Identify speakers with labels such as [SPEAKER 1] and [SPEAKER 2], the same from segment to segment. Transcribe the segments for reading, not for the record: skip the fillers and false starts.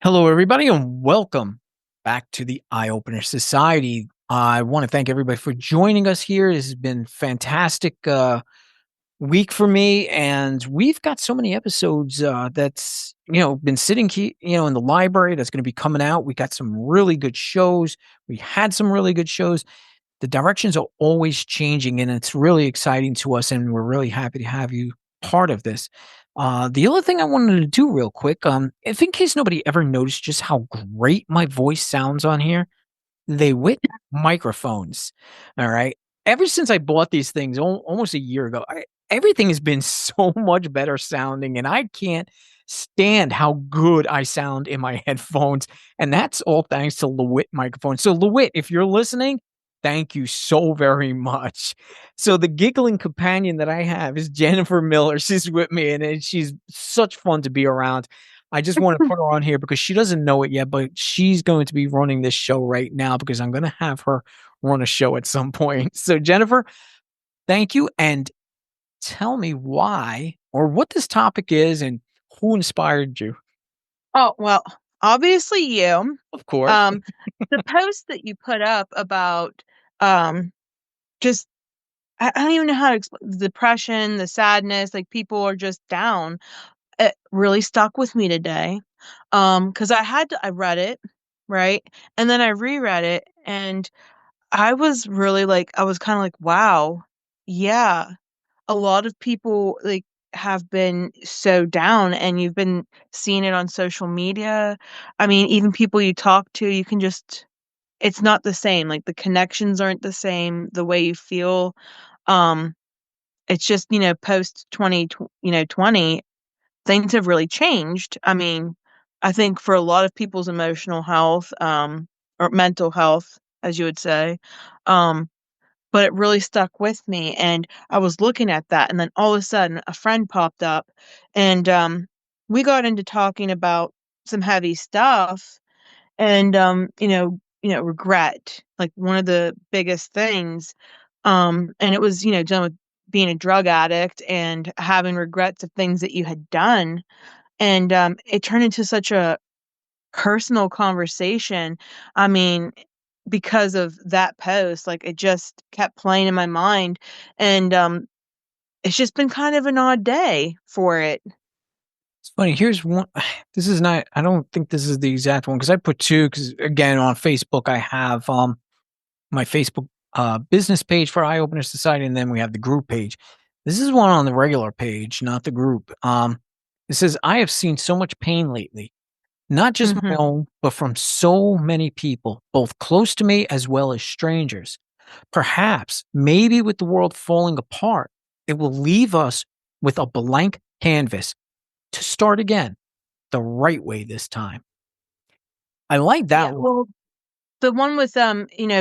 [SPEAKER 1] Hello, everybody, and welcome back to the EyeOpener Society. I want to thank everybody for joining us here. This has been fantastic week for me, and we've got so many episodes that's been sitting in the library that's going to be coming out. We got some really good shows. We had some really good shows. The directions are always changing, and it's really exciting to us, and we're really happy to have you part of this. The other thing I wanted to do real quick, if in case nobody ever noticed just how great my voice sounds on here, they with microphones. All right. Ever since I bought these things almost a year ago, everything has been so much better sounding, and I can't stand how good I sound in my headphones. And that's all thanks to Lewitt microphones. So, Lewitt, if you're listening, thank you so very much. So, the giggling companion that I have is Jennifer Miller. She's with me, and she's such fun to be around. I just want to put her on here because she doesn't know it yet, but she's going to be running this show right now because I'm going to have her run a show at some point. So, Jennifer, thank you. And tell me why or what this topic is and who inspired you.
[SPEAKER 2] Oh, well, obviously you.
[SPEAKER 1] Of course.
[SPEAKER 2] Um, the post that you put up about um just I don't even know how to explain the depression, the sadness, like people are just down. It really stuck with me today. Because I read it, right? And then I reread it and I was really like I was kind of like, wow, yeah, a lot of people like have been so down and you've been seeing it on social media. I mean, even people you talk to, you can just it's not the same. Like the connections aren't the same, the way you feel. Um it's just, post 20, things have really changed. I mean, I think for a lot of people's emotional health or mental health as you would say, um but it really stuck with me, and I was looking at that, and then all of a sudden, a friend popped up, and, we got into talking about some heavy stuff, and, regret, like, one of the biggest things, and it was, done with being a drug addict and having regrets of things that you had done, and, it turned into such a personal conversation. I mean, because of that post, like, it just kept playing in my mind, and, it's just been kind of an odd day for it.
[SPEAKER 1] It's funny. Here's one. This is not, I don't think this is the exact one because I put two because, again, on Facebook, I have my Facebook business page for Eye Opener Society, and then we have the group page. This is one on the regular page, not the group. It says, I have seen so much pain lately, not just my
[SPEAKER 2] Mhm.
[SPEAKER 1] own, but from so many people, both close to me as well as strangers. Perhaps, maybe with the world falling apart, it will leave us with a blank canvas to start again the right way this time. I like
[SPEAKER 2] Yeah,
[SPEAKER 1] that one.
[SPEAKER 2] well, the one with,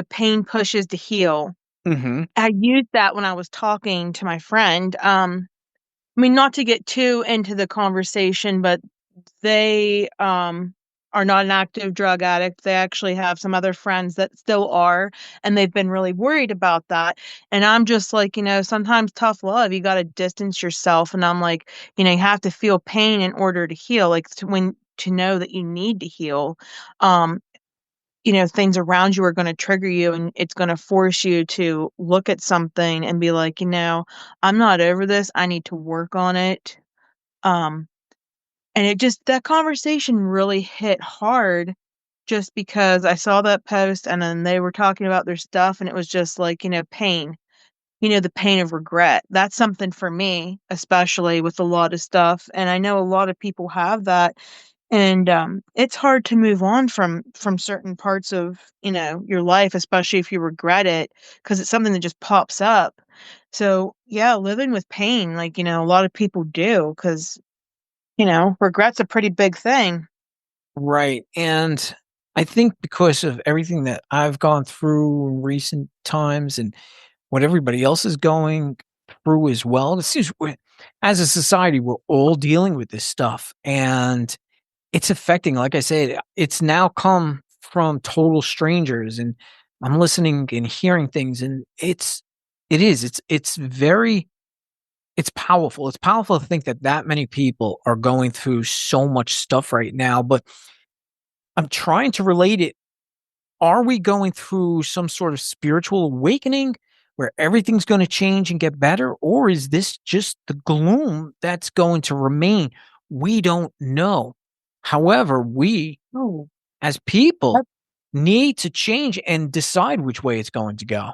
[SPEAKER 2] pain pushes to heal,
[SPEAKER 1] Hmm.
[SPEAKER 2] I used that when I was talking to my friend, I mean, not to get too into the conversation, but they, are not an active drug addict. They actually have some other friends that still are, and they've been really worried about that. And I'm just like, sometimes tough love, you gotta distance yourself. And I'm like, you have to feel pain in order to heal, like to know that you need to heal. Um, things around you are gonna trigger you and it's gonna force you to look at something and be like, I'm not over this. I need to work on it. Um, and it just that conversation really hit hard just because I saw that post and then they were talking about their stuff and it was just like, pain, the pain of regret. That's something for me, especially with a lot of stuff. And I know a lot of people have that. And it's hard to move on from certain parts of, your life, especially if you regret it, because it's something that just pops up. So yeah, living with pain, like, a lot of people do, because regret's a pretty big thing.
[SPEAKER 1] Right. And I think because of everything that I've gone through in recent times and what everybody else is going through as well, it seems as a society, we're all dealing with this stuff. And it's affecting, like I said, it's now come from total strangers. And I'm listening and hearing things, and it's very, it's powerful. It's powerful to think that that many people are going through so much stuff right now. But I'm trying to relate it. Are we going through some sort of spiritual awakening where everything's going to change and get better? Or is this just the gloom that's going to remain? We don't know. However, we
[SPEAKER 2] Oh,
[SPEAKER 1] as people
[SPEAKER 2] that
[SPEAKER 1] need to change and decide which way it's going to go.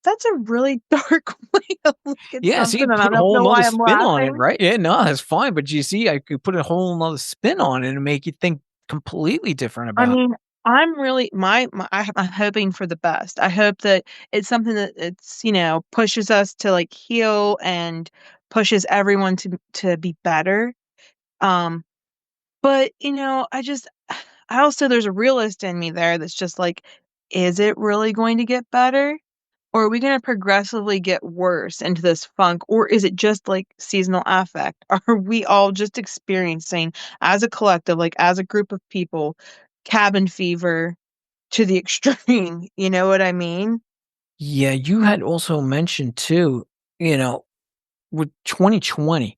[SPEAKER 2] that's a really dark way to look at
[SPEAKER 1] Yeah, see,
[SPEAKER 2] something, and I
[SPEAKER 1] put a
[SPEAKER 2] don't
[SPEAKER 1] whole
[SPEAKER 2] know
[SPEAKER 1] nother
[SPEAKER 2] why I'm
[SPEAKER 1] spin on it,
[SPEAKER 2] laughing.
[SPEAKER 1] right? Yeah, no, that's fine. But you see, I could put a whole nother spin on it and make you think completely different
[SPEAKER 2] I
[SPEAKER 1] about.
[SPEAKER 2] mean, I'm really I'm hoping for the best. I hope that it's something that it's, pushes us to like heal and pushes everyone to be better. Um, but I also there's a realist in me there that's just like, is it really going to get better? Or are we going to progressively get worse into this funk? Or is it just like seasonal affect? Are we all just experiencing as a collective, like as a group of people, cabin fever to the extreme? You know what I mean?
[SPEAKER 1] Yeah, you had also mentioned too, you know, with 2020,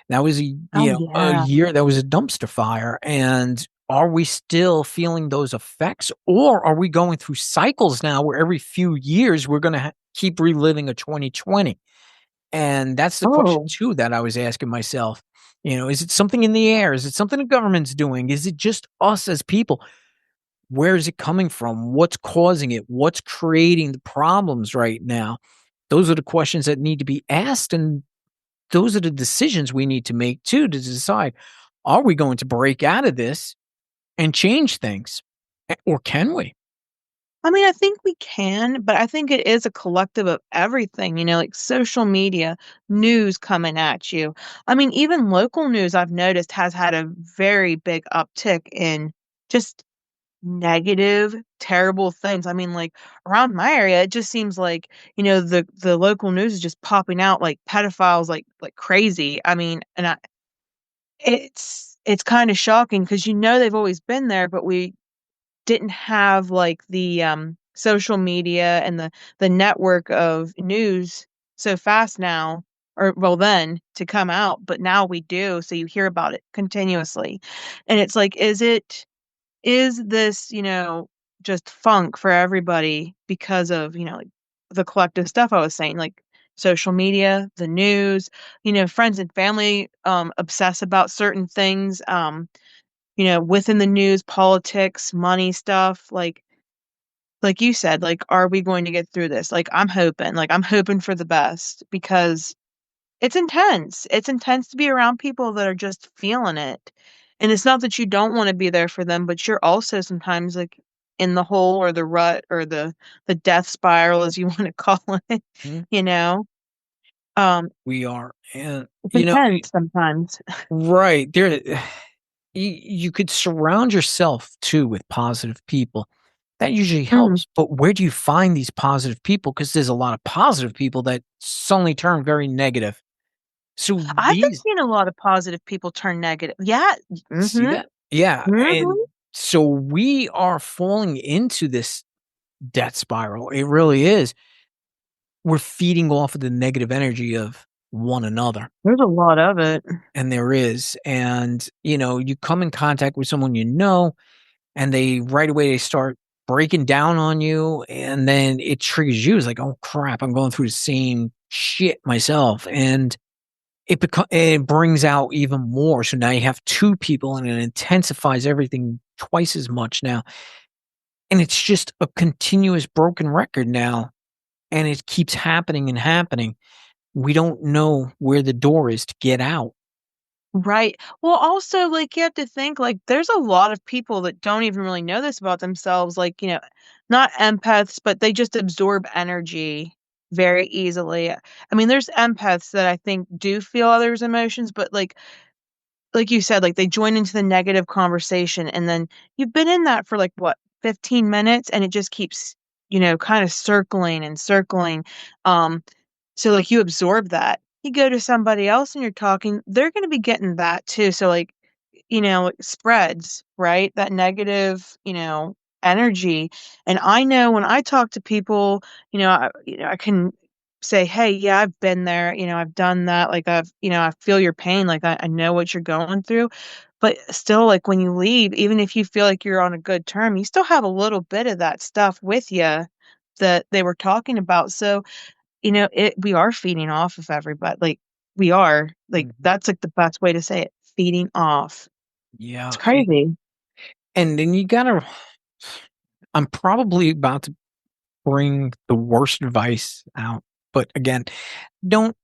[SPEAKER 1] that was
[SPEAKER 2] Oh,
[SPEAKER 1] a
[SPEAKER 2] yeah.
[SPEAKER 1] year that was a dumpster fire. And are we still feeling those effects, or are we going through cycles now where every few years we're going to keep reliving a 2020? And that's the question
[SPEAKER 2] Oh,
[SPEAKER 1] too that I was asking myself. Is it something in the air? Is it something the government's doing? Is it just us as people? Where is it coming from? What's causing it? What's creating the problems right now? Those are the questions that need to be asked, and those are the decisions we need to make too to decide, are we going to break out of this and change things? Or can we?
[SPEAKER 2] I mean, I think we can, but I think it is a collective of everything, like social media, news coming at you. I mean, even local news I've noticed has had a very big uptick in just negative, terrible things. I mean, like around my area, it just seems like, the local news is just popping out like pedophiles like crazy. I mean, it's kind of shocking because they've always been there, but we didn't have like the social media and the network of news so fast now, or well then to come out, but now we do, so you hear about it continuously. And it's like, is this, just funk for everybody because of, like the collective stuff I was saying, like social media, the news, friends and family obsess about certain things, within the news, politics, money stuff, like you said, like, are we going to get through this? I'm hoping for the best because it's intense. It's intense to be around people that are just feeling it. And it's not that you don't want to be there for them, but you're also sometimes like in the hole or the rut or the death spiral as you want to call it,
[SPEAKER 1] Hmm,
[SPEAKER 2] you know? Um,
[SPEAKER 1] we are. And,
[SPEAKER 2] it's intense sometimes.
[SPEAKER 1] right there, you could surround yourself too with positive people. That usually
[SPEAKER 2] Mhm.
[SPEAKER 1] helps. But where do you find these positive people? Because there's a lot of positive people that suddenly turn very negative. So
[SPEAKER 2] I've been
[SPEAKER 1] these
[SPEAKER 2] seeing a lot of positive people turn negative. Yeah.
[SPEAKER 1] see
[SPEAKER 2] Mhm.
[SPEAKER 1] that? Yeah, and
[SPEAKER 2] Mhm.
[SPEAKER 1] so we are falling into this death spiral. It really is. We're feeding off of the negative energy of one another,
[SPEAKER 2] There's a lot of it.
[SPEAKER 1] and there is. And, you come in contact with someone and they right away they start breaking down on you, and then it triggers you. It's like, "Oh, crap, I'm going through the same shit myself." And it brings out even more. So now you have 2 people, and it intensifies everything twice as much now. And it's just a continuous broken record now, and it keeps happening and happening. We don't know where the door is to get out.
[SPEAKER 2] Right. Well, also, like, you have to think, like, there's a lot of people that don't even really know this about themselves, like, not empaths, but they just absorb energy very easily. I mean, there's empaths that I think do feel others' emotions, but like you said, like they join into the negative conversation and then you've been in that for like what, 15 minutes and it just keeps, kind of circling and circling. Um, so like you absorb that. You go to somebody else and you're talking, they're going to be getting that too. So like, it spreads, right? That negative, energy. And I know when I talk to people, I can say, hey, yeah, I've been there, I've done that. Like I feel your pain. Like I know what you're going through. but still, like, when you leave, even if you feel like you're on a good term, you still have a little bit of that stuff with you that they were talking about. So, we are feeding off of everybody. Like, we are. Like,
[SPEAKER 1] Mhm.
[SPEAKER 2] that's, like, the best way to say it, feeding off. It's
[SPEAKER 1] Yeah,
[SPEAKER 2] crazy.
[SPEAKER 1] and then you gotta I'm probably about to bring the worst advice out, but again, don't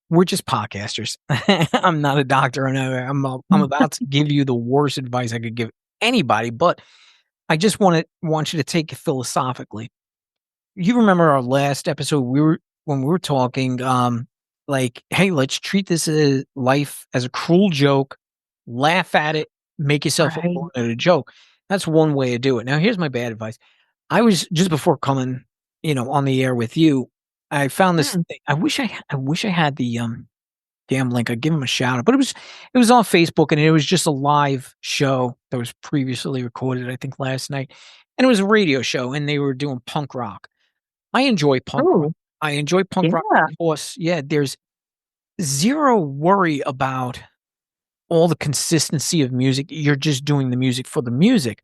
[SPEAKER 1] we're just podcasters. I'm not a doctor, I'm about to give you the worst advice I could give anybody, but I just want you to take it philosophically. You remember our last episode, when we were talking, like, "Hey, let's treat this life as a cruel joke, laugh at it, make yourself
[SPEAKER 2] Right.
[SPEAKER 1] fun at a joke." That's one way to do it. Now, here's my bad advice. I was just before coming, on the air with you, I found this
[SPEAKER 2] Mm.
[SPEAKER 1] thing. I wish I had the, damn link. I'd give him a shout out, but it was on Facebook, and it was just a live show that was previously recorded, I think, last night, and it was a radio show, and they were doing punk rock. I enjoy punk rock.
[SPEAKER 2] Oh,
[SPEAKER 1] I enjoy punk rock
[SPEAKER 2] yeah.
[SPEAKER 1] because, yeah, there's 0 worry about all the consistency of music. You're just doing the music for the music.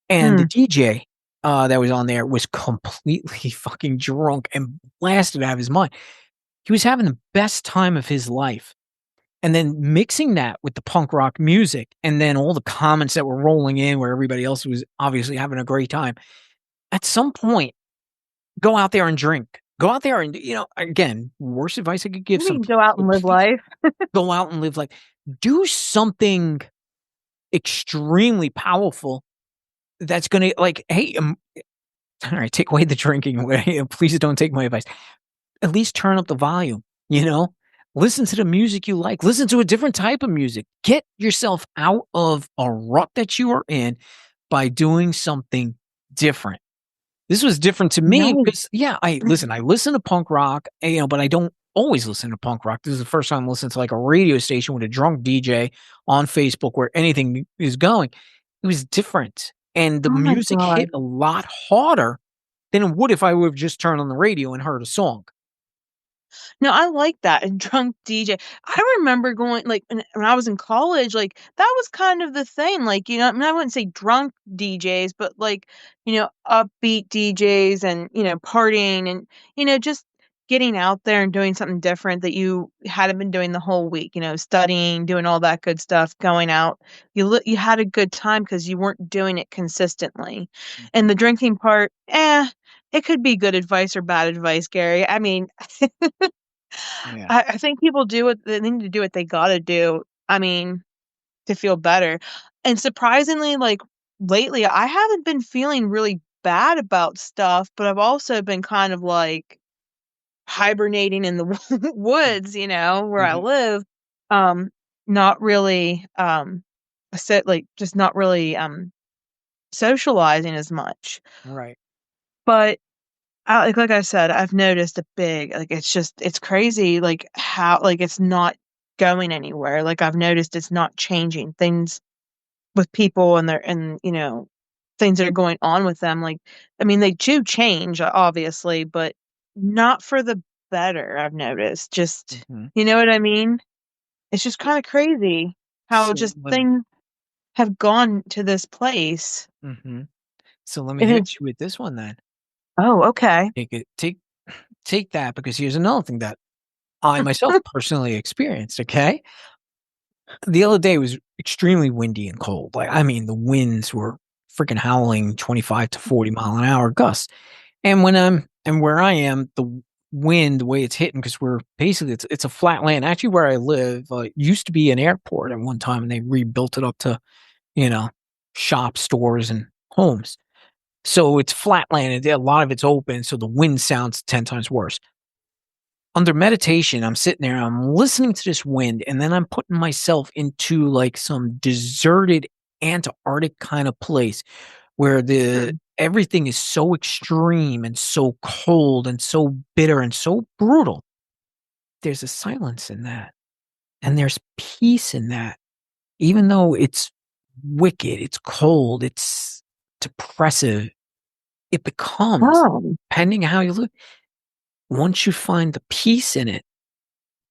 [SPEAKER 1] And the
[SPEAKER 2] Mm.
[SPEAKER 1] DJ, that was on there was completely fucking drunk and blasted out of his mind. He was having the best time of his life. And then mixing that with the punk rock music and then all the comments that were rolling in where everybody else was obviously having a great time. At some point, go out there and drink. Go out there and, again, worst advice I could give
[SPEAKER 2] You
[SPEAKER 1] some
[SPEAKER 2] mean go out
[SPEAKER 1] people,
[SPEAKER 2] and live
[SPEAKER 1] please
[SPEAKER 2] life?
[SPEAKER 1] go out and live like do something extremely powerful that's gonna like, hey, all right, take away the drinking away. Please don't take my advice. At least turn up the volume, you know? Listen to the music you like. Listen to a different type of music. Get yourself out of a rut that you are in by doing something different. This was different to me
[SPEAKER 2] Nice.
[SPEAKER 1] because, yeah, I listen to punk rock, but I don't always listen to punk rock. This is the first time I listened to like a radio station with a drunk DJ on Facebook where anything is going. It was different. And the
[SPEAKER 2] Oh my
[SPEAKER 1] music hit
[SPEAKER 2] god.
[SPEAKER 1] a lot harder than it would if I would have just turned on the radio and heard a song.
[SPEAKER 2] No, I like that, and drunk DJ. I remember going like, when I was in college, like, that was kind of the thing, like, I mean, I wouldn't say drunk DJs, but, like, upbeat DJs and, partying and, just getting out there and doing something different that you hadn't been doing the whole week, studying, doing all that good stuff, going out. You had a good time because you weren't doing it consistently. And the drinking part, it could be good advice or bad advice, Gary. I mean,
[SPEAKER 1] Yeah.
[SPEAKER 2] I think people do what they need to do what they gotta do, I mean, to feel better, and surprisingly, like, lately, I haven't been feeling really bad about stuff, but I've also been kind of, like, hibernating in the woods, where I
[SPEAKER 1] Mhm.
[SPEAKER 2] live, um, not really, just not really, socializing as much,
[SPEAKER 1] Right.
[SPEAKER 2] but like I said, I've noticed a big like, it's crazy, like, how like, it's not going anywhere, like, I've noticed it's not changing things with people and, things that are going on with them, like, I mean, they do change, obviously, but not for the better, I've noticed, just
[SPEAKER 1] Mhm.
[SPEAKER 2] you know what I mean? It's just kinda crazy how
[SPEAKER 1] So
[SPEAKER 2] just
[SPEAKER 1] let me
[SPEAKER 2] things have gone to this place,
[SPEAKER 1] mhm. So let me
[SPEAKER 2] and
[SPEAKER 1] hit
[SPEAKER 2] it's
[SPEAKER 1] you with this one then.
[SPEAKER 2] oh, okay.
[SPEAKER 1] Take that because here's another thing that I myself personally experienced, okay? The other day was extremely windy and cold. Like, I mean, the winds were freaking howling 25 to 40 mile an hour gusts. And where I am, the wind, the way it's hitting, because we're basically it's a flat land. Actually, where I live, used to be an airport at one time, and they rebuilt it up to, you know, shops, stores, and homes. So it's flat land, and a lot of it's open, so the wind sounds 10 times worse. Under meditation, I'm sitting there, I'm listening to this wind, and then I'm putting myself into like some deserted Antarctic kind of place where the
[SPEAKER 2] Mm.
[SPEAKER 1] everything is so extreme and so cold and so bitter and so brutal. There's a silence in that, and there's peace in that. Even though it's wicked, it's cold, it's depressive, it becomes,
[SPEAKER 2] Oh.
[SPEAKER 1] depending how you look, once you find the peace in it,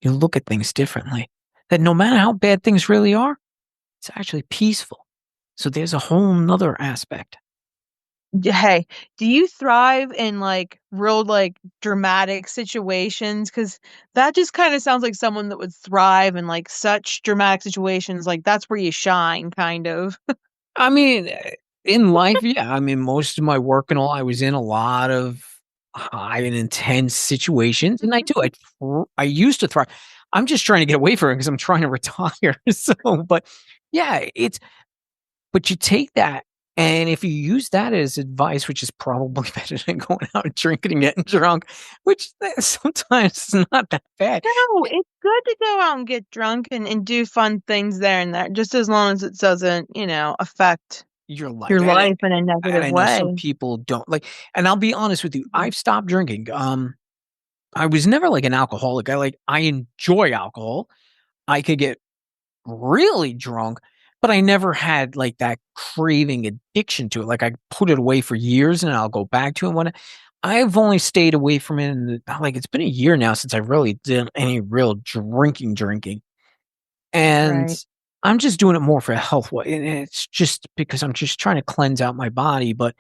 [SPEAKER 1] you look at things differently. That no matter how bad things really are, it's actually peaceful. So there's a whole nother aspect.
[SPEAKER 2] Hey, do you thrive in like real like dramatic situations? Because that just kind of sounds like someone that would thrive in like such dramatic situations. Like that's where you shine, kind of.
[SPEAKER 1] I mean, in life, yeah. I mean, most of my work and all, I was in a lot of high and intense situations, and I do. I used to thrive. I'm just trying to get away from it because I'm trying to retire. So, but yeah, it's but you take that, and if you use that as advice, which is probably better than going out and drinking and getting drunk, which sometimes is not that bad.
[SPEAKER 2] No, it's good to go out and get drunk and do fun things there and there, just as long as it doesn't, affect
[SPEAKER 1] Your life,
[SPEAKER 2] your
[SPEAKER 1] and
[SPEAKER 2] life in a
[SPEAKER 1] and
[SPEAKER 2] negative
[SPEAKER 1] I know
[SPEAKER 2] way.
[SPEAKER 1] some people don't like. And I'll be honest with you,
[SPEAKER 2] Mhm.
[SPEAKER 1] I've stopped drinking. I was never like an alcoholic. I enjoy alcohol. I could get really drunk, but I never had like that craving addiction to it. Like I put it away for years and I'll go back to it when I've only stayed away from it like it's been a year now since I really did any real drinking. And
[SPEAKER 2] Right.
[SPEAKER 1] I'm just doing it more for health way. And it's just because I'm just trying to cleanse out my body. But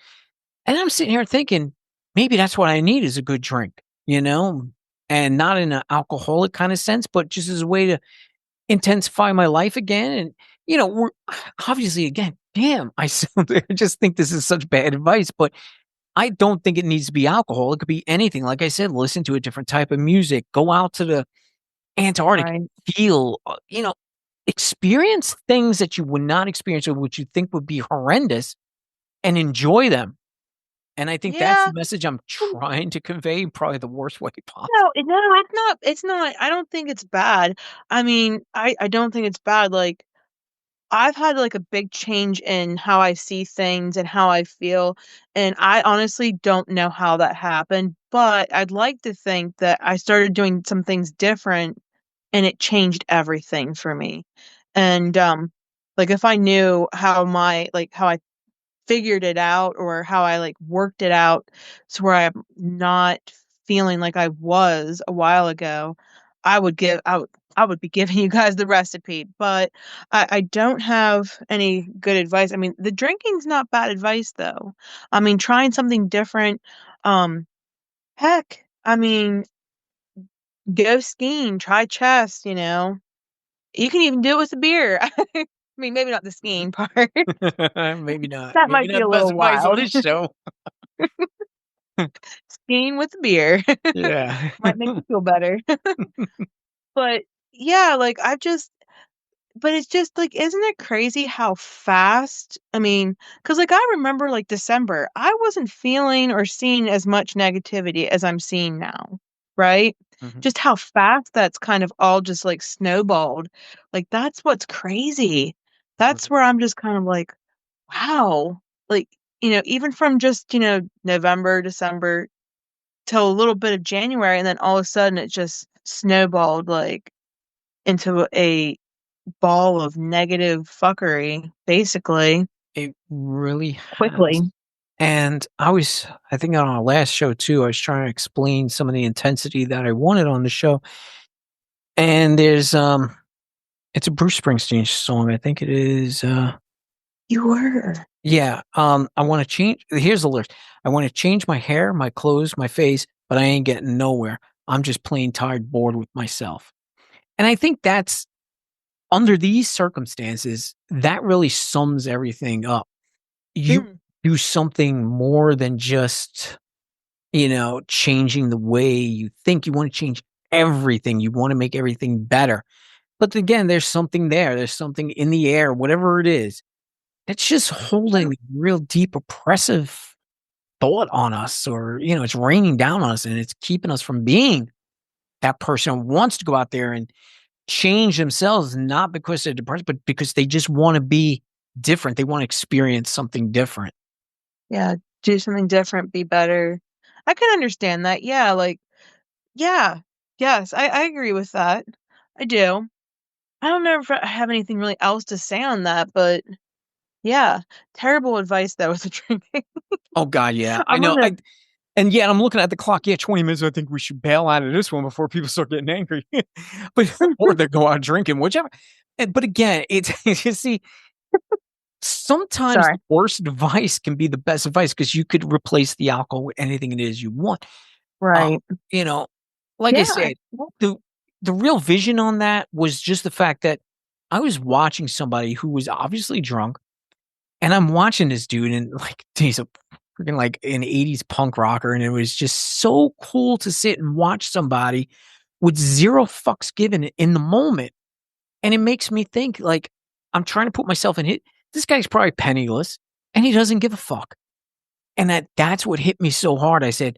[SPEAKER 1] and I'm sitting here thinking, maybe that's what I need is a good drink, you know? And not in an alcoholic kind of sense, but just as a way to intensify my life again. And, we're obviously again, damn, I just think this is such bad advice, but I don't think it needs to be alcohol. It could be anything. Like I said, listen to a different type of music, go out to the Antarctic,
[SPEAKER 2] Right.
[SPEAKER 1] feel, experience things that you would not experience or which you think would be horrendous and enjoy them. And I think that's
[SPEAKER 2] Yeah.
[SPEAKER 1] the message I'm trying to convey, probably the worst way possible.
[SPEAKER 2] No, it's not. I don't think it's bad. I mean, I don't think it's bad. Like I've had like a big change in how I see things and how I feel, and I honestly don't know how that happened, but I'd like to think that I started doing some things different and it changed everything for me. And like if I knew how I figured it out or how I like worked it out to where I'm not feeling like I was a while ago, I would be giving you guys the recipe, but I don't have any good advice. I mean, the drinking's not bad advice though. I mean, trying something different, um, heck, I mean, go skiing, try chess, you know. You can even do it with a beer. I mean, maybe not the skiing part.
[SPEAKER 1] Maybe not.
[SPEAKER 2] That
[SPEAKER 1] Maybe
[SPEAKER 2] might be
[SPEAKER 1] not
[SPEAKER 2] a
[SPEAKER 1] the best
[SPEAKER 2] little
[SPEAKER 1] advice on
[SPEAKER 2] wild.
[SPEAKER 1] this show.
[SPEAKER 2] Skiing with beer
[SPEAKER 1] Yeah.
[SPEAKER 2] might make you feel better. But yeah, like but it's just like, isn't it crazy how fast? I mean, because like I remember like December, I wasn't feeling or seeing as much negativity as I'm seeing now, right?
[SPEAKER 1] Mhm,
[SPEAKER 2] Just how fast that's kind of all just like snowballed. Like that's what's crazy. That's
[SPEAKER 1] mhm.
[SPEAKER 2] where I'm just kind of like, wow. Like, even from just, November, December till a little bit of January, and then all of a sudden it just snowballed like into a ball of negative fuckery, basically,
[SPEAKER 1] It really has.
[SPEAKER 2] quickly.
[SPEAKER 1] And I think on our last show too, I was trying to explain some of the intensity that I wanted on the show. And it's a Bruce Springsteen song. I think it is,
[SPEAKER 2] You were.
[SPEAKER 1] yeah, I wanna change here's the lyrics. "I wanna change my hair, my clothes, my face, but I ain't getting nowhere. I'm just plain tired, bored with myself." And I think that's under these circumstances, that really sums everything up. You
[SPEAKER 2] Mm.
[SPEAKER 1] do something more than just, changing the way you think. You wanna change everything. You wanna make everything better. But again, there's something there. There's something in the air, whatever it is, that's just holding real deep oppressive thought on us or, it's raining down on us and it's keeping us from being that person who wants to go out there and change themselves, not because they're depressed, but because they just want to be different. They want to experience something different.
[SPEAKER 2] Yeah, do something different, be better. I can understand that. Yeah, like, yeah. Yes, I agree with that. I do. I don't know if I have anything really else to say on that, but yeah, terrible advice though with the drinking.
[SPEAKER 1] Oh God, yeah. I
[SPEAKER 2] I'm
[SPEAKER 1] know.
[SPEAKER 2] gonna
[SPEAKER 1] And yet I'm looking at the clock. Yeah, 20 minutes. I think we should bail out of this one before people start getting angry. But or they go out drinking, whichever. But again, it's you see, sometimes
[SPEAKER 2] Sorry.
[SPEAKER 1] the worst advice can be the best advice because you could replace the alcohol with anything it is you want. Uh,
[SPEAKER 2] Right.
[SPEAKER 1] you know, like I
[SPEAKER 2] Yeah,
[SPEAKER 1] said, the the real vision on that was just the fact that I was watching somebody who was obviously drunk, and I'm watching this dude, and like he's a freaking like an 80s punk rocker, and it was just so cool to sit and watch somebody with zero fucks given in the moment. And it makes me think like I'm trying to put myself in hit. This guy's probably penniless and he doesn't give a fuck. And that's what hit me so hard. I said,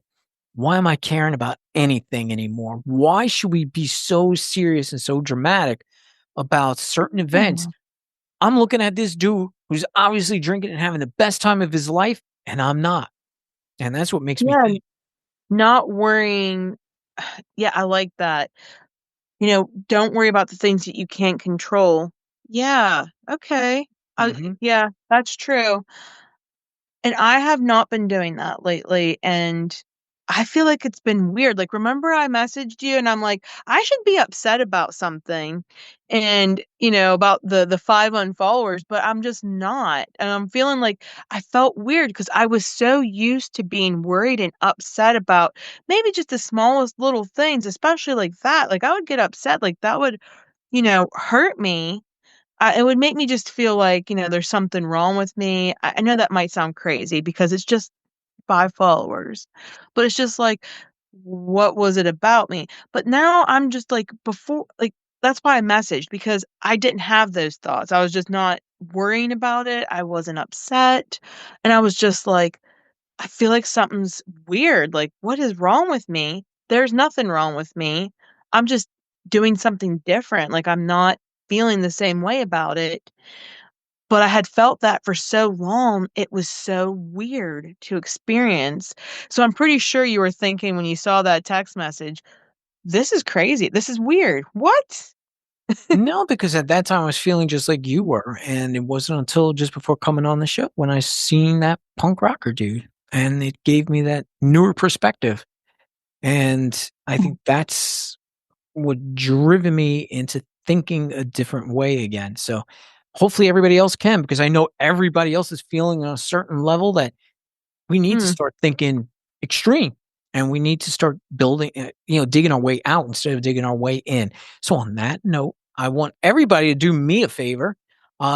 [SPEAKER 1] why am I caring about anything anymore? Why should we be so serious and so dramatic about certain events?
[SPEAKER 2] yeah.
[SPEAKER 1] I'm looking at this dude who's obviously drinking and having the best time of his life, and I'm not. And that's what makes me
[SPEAKER 2] Yeah,
[SPEAKER 1] think.
[SPEAKER 2] not worrying. Yeah, I like that. Don't worry about the things that you can't control. Yeah, okay.
[SPEAKER 1] Mhm.
[SPEAKER 2] Yeah, that's true. And I have not been doing that lately, and I feel like it's been weird. Like, remember I messaged you and I'm like, I should be upset about something and, about the 5 unfollowers, but I'm just not. And I'm feeling like I felt weird because I was so used to being worried and upset about maybe just the smallest little things, especially like that. Like, I would get upset, like that would, hurt me. It would make me just feel like, there's something wrong with me. I know that might sound crazy because it's just 5 followers, but it's just like, what was it about me? But now I'm just like that's why I messaged because I didn't have those thoughts. I was just not worrying about it. I wasn't upset, and I was just like, I feel like something's weird. Like, what is wrong with me? There's nothing wrong with me. I'm just doing something different. Like, I'm not feeling the same way about it. But I had felt that for so long, it was so weird to experience. So I'm pretty sure you were thinking when you saw that text message, "This is crazy. This is weird. What?"
[SPEAKER 1] No, because at that time I was feeling just like you were, and it wasn't until just before coming on the show when I seen that punk rocker dude, and it gave me that newer perspective, and I think that's what driven me into thinking a different way again. So hopefully everybody else can, because I know everybody else is feeling on a certain level that we need to
[SPEAKER 2] Mm,
[SPEAKER 1] start thinking extreme, and we need to start building, digging our way out instead of digging our way in. So on that note, I want everybody to do me a favor.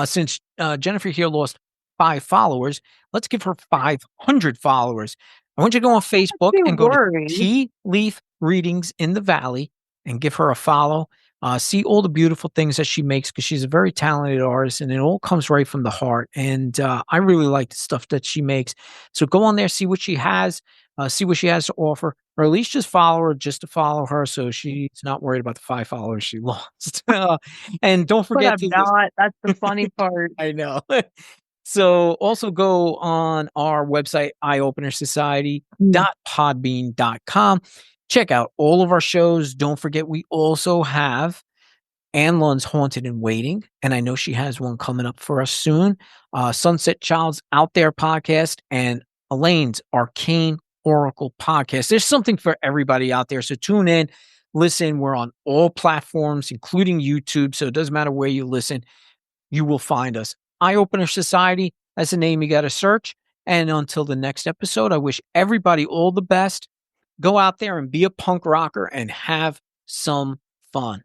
[SPEAKER 1] Since Jennifer here lost 5 followers, let's give her 500 followers. I want you to go on Facebook
[SPEAKER 2] be
[SPEAKER 1] and go to
[SPEAKER 2] worried.
[SPEAKER 1] Tea Leaf Readings in the Valley and give her a follow. See all the beautiful things that she makes because she's a very talented artist, and it all comes right from the heart. And I really like the stuff that she makes. So go on there, see what she has to offer, or at least just follow her just to follow her, so she's not worried about the 5 followers she lost. And don't
[SPEAKER 2] But
[SPEAKER 1] forget
[SPEAKER 2] I'm
[SPEAKER 1] to listen.
[SPEAKER 2] not. That's the funny part.
[SPEAKER 1] I know. So also go on our website,
[SPEAKER 2] Mm,
[SPEAKER 1] eyeopenersociety.podbean.com. Check out all of our shows. Don't forget, we also have Ann Lund's Haunted and Waiting, and I know she has one coming up for us soon. Sunset Child's Out There podcast and Elaine's Arcane Oracle podcast. There's something for everybody out there. So tune in, listen. We're on all platforms, including YouTube. So it doesn't matter where you listen, you will find us. Eye Opener Society, that's the name you got to search. And until the next episode, I wish everybody all the best. Go out there and be a punk rocker and have some fun.